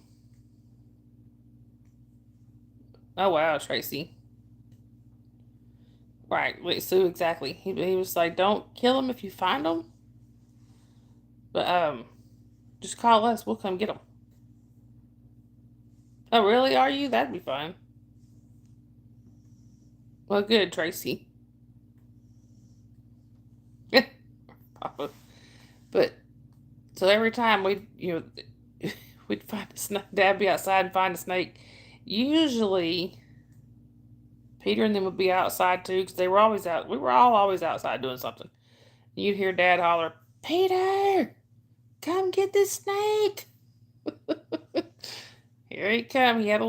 Oh wow, Tracy. Right, wait, Sue, exactly. He was like, "Don't kill him if you find him, but just call us. We'll come get him." Oh really? Are you? That'd be fine. Well, good, Tracy. Papa. But so every time we'd find a snake, Dad be outside and find a snake. Usually, Peter and them would be outside too, because they were always out. We were all always outside doing something. You'd hear Dad holler, "Peter, come get this snake!" Here he come. He had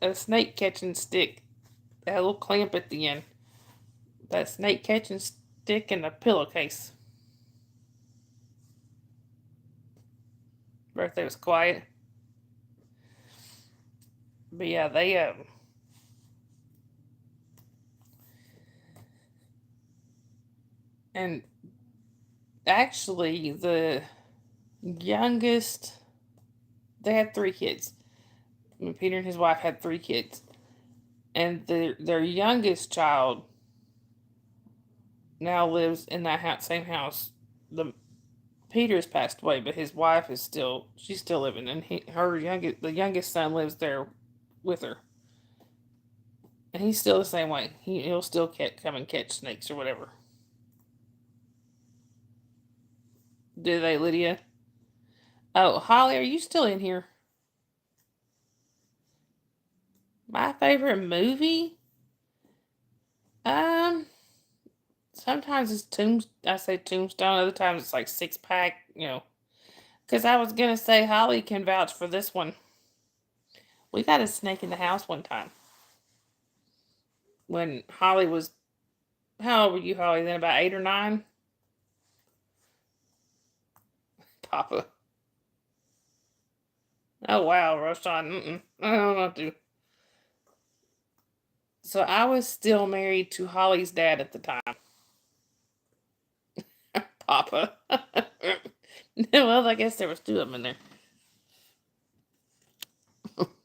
a snake catching stick, that little clamp at the end. That snake catching stick and a pillowcase. Birthday was quiet, but yeah, they and actually the youngest, they had three kids. I mean, Peter and his wife had three kids, and their youngest child now lives in that same house. The Peter's passed away, but his wife is she's still living, and the youngest son lives there with her, and he's still the same way. He'll still come and catch snakes or whatever. Do they, Lydia? Oh, Holly, are you still in here? My favorite movie? Um, sometimes it's I say Tombstone. Other times it's like Six Pack. Because I was gonna say Holly can vouch for this one. We got a snake in the house one time when Holly was. How old were you, Holly? Then about 8 or 9. Papa. Oh wow, Roshan. I don't know what to. So I was still married to Holly's dad at the time. Papa. Well, I guess there was two of them in there.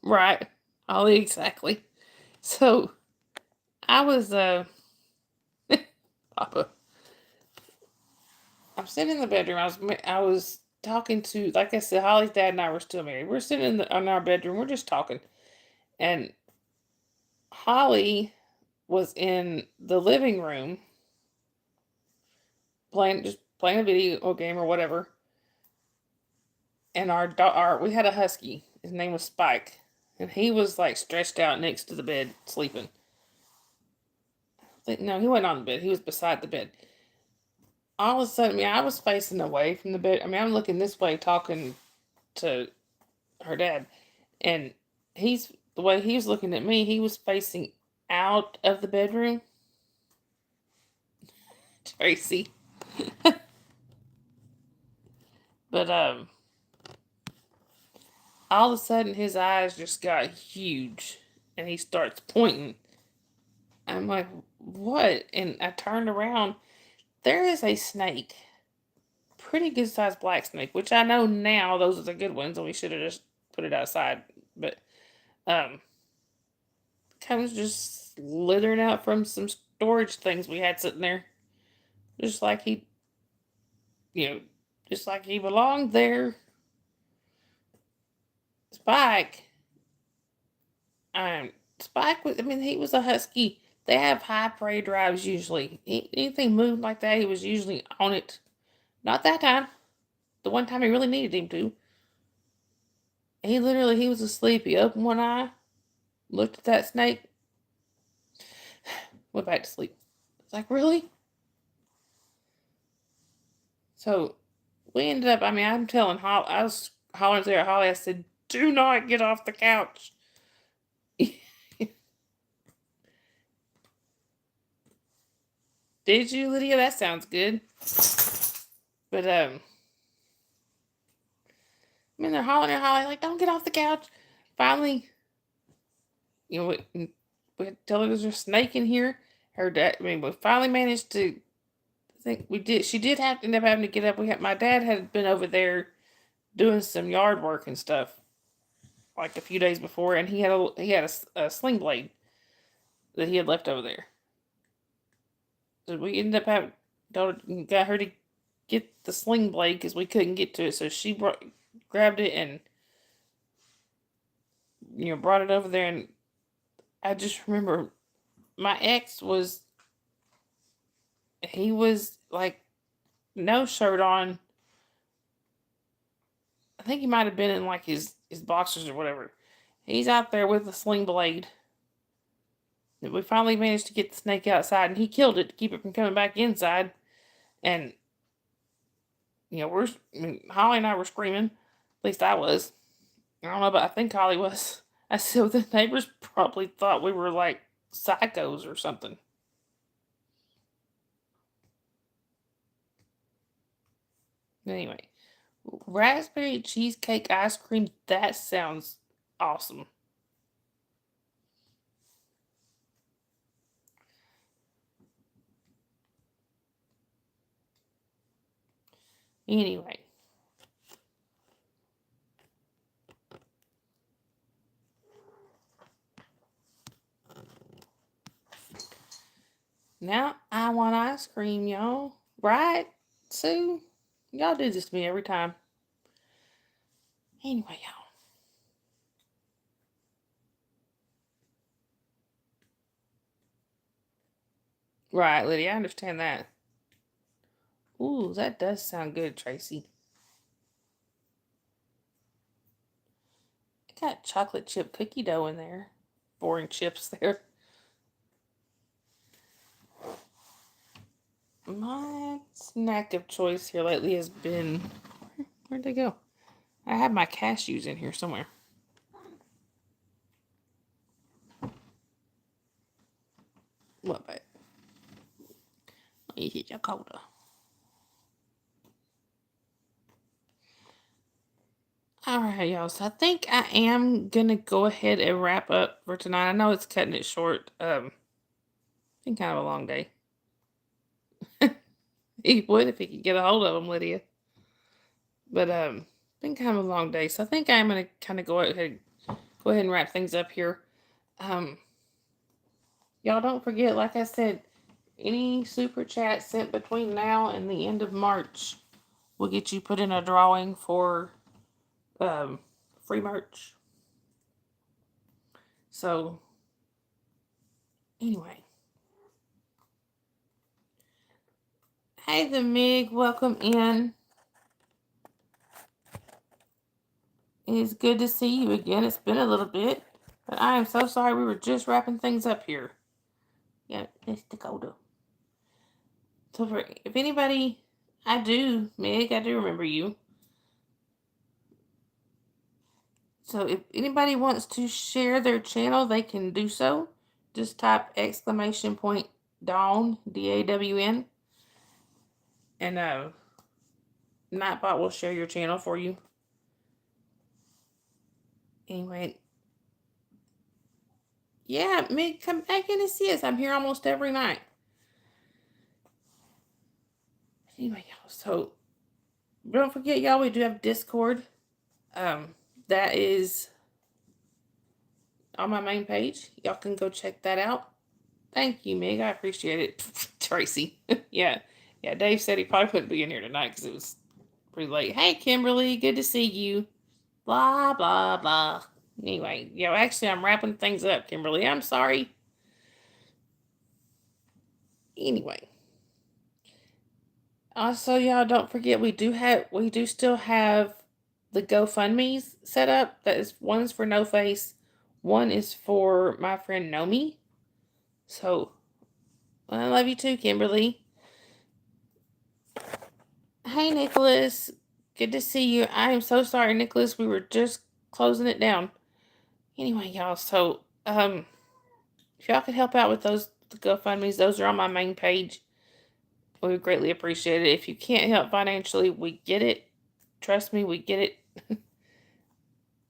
Right. Holly, exactly. So I was Papa. I'm sitting in the bedroom. I was talking to, like I said, Holly's dad and I were still married. We're sitting in our bedroom. We're just talking, and Holly was in the living room playing a video game or whatever. And our we had a husky. His name was Spike, and he was like stretched out next to the bed sleeping. No, he wasn't on the bed. He was beside the bed. All of a sudden, I was facing away from the bed. I'm looking this way, talking to her dad, and the way he was looking at me. He was facing out of the bedroom. Tracy, but all of a sudden his eyes just got huge, and he starts pointing. I'm like, what? And I turned around. There is a snake, pretty good sized black snake, which I know now those are the good ones, and we should have just put it outside. But um, comes just slithering out from some storage things we had sitting there, just like you know, just like he belonged there. Spike, um, Spike was. I mean, he was a husky. They have high prey drives usually. Anything moved like that, he was usually on it. Not that time. The one time he really needed him to. He was asleep. He opened one eye, looked at that snake, went back to sleep. It's like, really? So we ended up, I'm telling Holly, I was hollering there at Holly, I said, do not get off the couch. Did you, Lydia? That sounds good. But, they're hollering at Holly, like, don't get off the couch. Finally, we had to tell her there's a snake in here. Her dad, we finally managed to, I think we did, she did have to end up having to get up. My dad had been over there doing some yard work and stuff like a few days before, and he had a sling blade that he had left over there. So we ended up got her to get the sling blade because we couldn't get to it. So she grabbed it and brought it over there. And I just remember my ex he was like no shirt on. I think he might have been in like his boxers or whatever. He's out there with the sling blade. We finally managed to get the snake outside, and he killed it to keep it from coming back inside. And Holly and I were screaming. At least I was. I don't know, but I think Holly was. I said the neighbors probably thought we were like psychos or something. Anyway, raspberry cheesecake ice cream. That sounds awesome. Anyway. Now I want ice cream, y'all. Right, Sue? Y'all do this to me every time. Anyway, y'all. Right, Lydia, I understand that. Ooh, that does sound good, Tracy. I got chocolate chip cookie dough in there. Boring chips there. My snack of choice here lately has been. Where'd they go? I have my cashews in here somewhere. What, babe? Let me hit your coda. Alright, y'all. So I think I am gonna go ahead and wrap up for tonight. I know it's cutting it short. Been kind of a long day. He would if he could get a hold of them, Lydia. But been kind of a long day. So I think I'm gonna kind of go ahead and wrap things up here. Um, y'all don't forget, like I said, any super chat sent between now and the end of March will get you put in a drawing for free merch. So, anyway. Hey, the Mig, welcome in. It's good to see you again. It's been a little bit, but I am so sorry. We were just wrapping things up here. Yeah, it's Dakota. So, if anybody, I do, Mig, I do remember you. So, if anybody wants to share their channel, they can do so. Just type exclamation point Dawn, DAWN, and Nightbot will share your channel for you. Anyway, yeah, Mig, come back in and see us. I'm here almost every night. Anyway, y'all, so don't forget, y'all, we do have Discord. That is on my main page. Y'all can go check that out. Thank you, Meg. I appreciate it. Tracy. Yeah. Yeah, Dave said he probably wouldn't be in here tonight because it was pretty late. Hey, Kimberly. Good to see you. Blah, blah, blah. Anyway, actually, I'm wrapping things up, Kimberly. I'm sorry. Anyway. Also, y'all, don't forget, we do still have the GoFundMe's set up. That is, one's for No Face, one is for my friend Nomi. So, I love you too, Kimberly. Hey, Nicholas. Good to see you. I am so sorry, Nicholas. We were just closing it down. Anyway, y'all, so, if y'all could help out with the GoFundMe's, those are on my main page. We would greatly appreciate it. If you can't help financially, we get it. Trust me, we get it.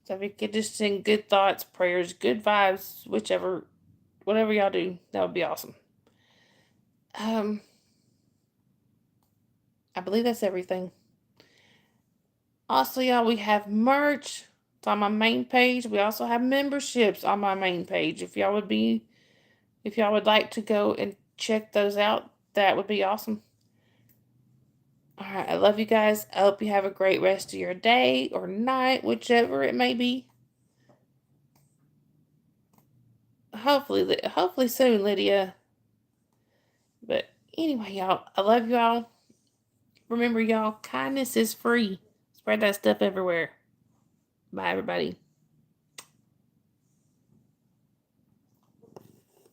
So if you could just send good thoughts, prayers, good vibes, whatever y'all do, that would be awesome. I believe that's everything. Also, y'all, we have merch. It's on my main page. We also have memberships on my main page. If y'all would like to go and check those out, that would be awesome. All right, I love you guys. I hope you have a great rest of your day or night, whichever it may be. Hopefully soon, Lydia. But anyway, y'all, I love y'all. Remember, y'all, kindness is free. Spread that stuff everywhere. Bye, everybody.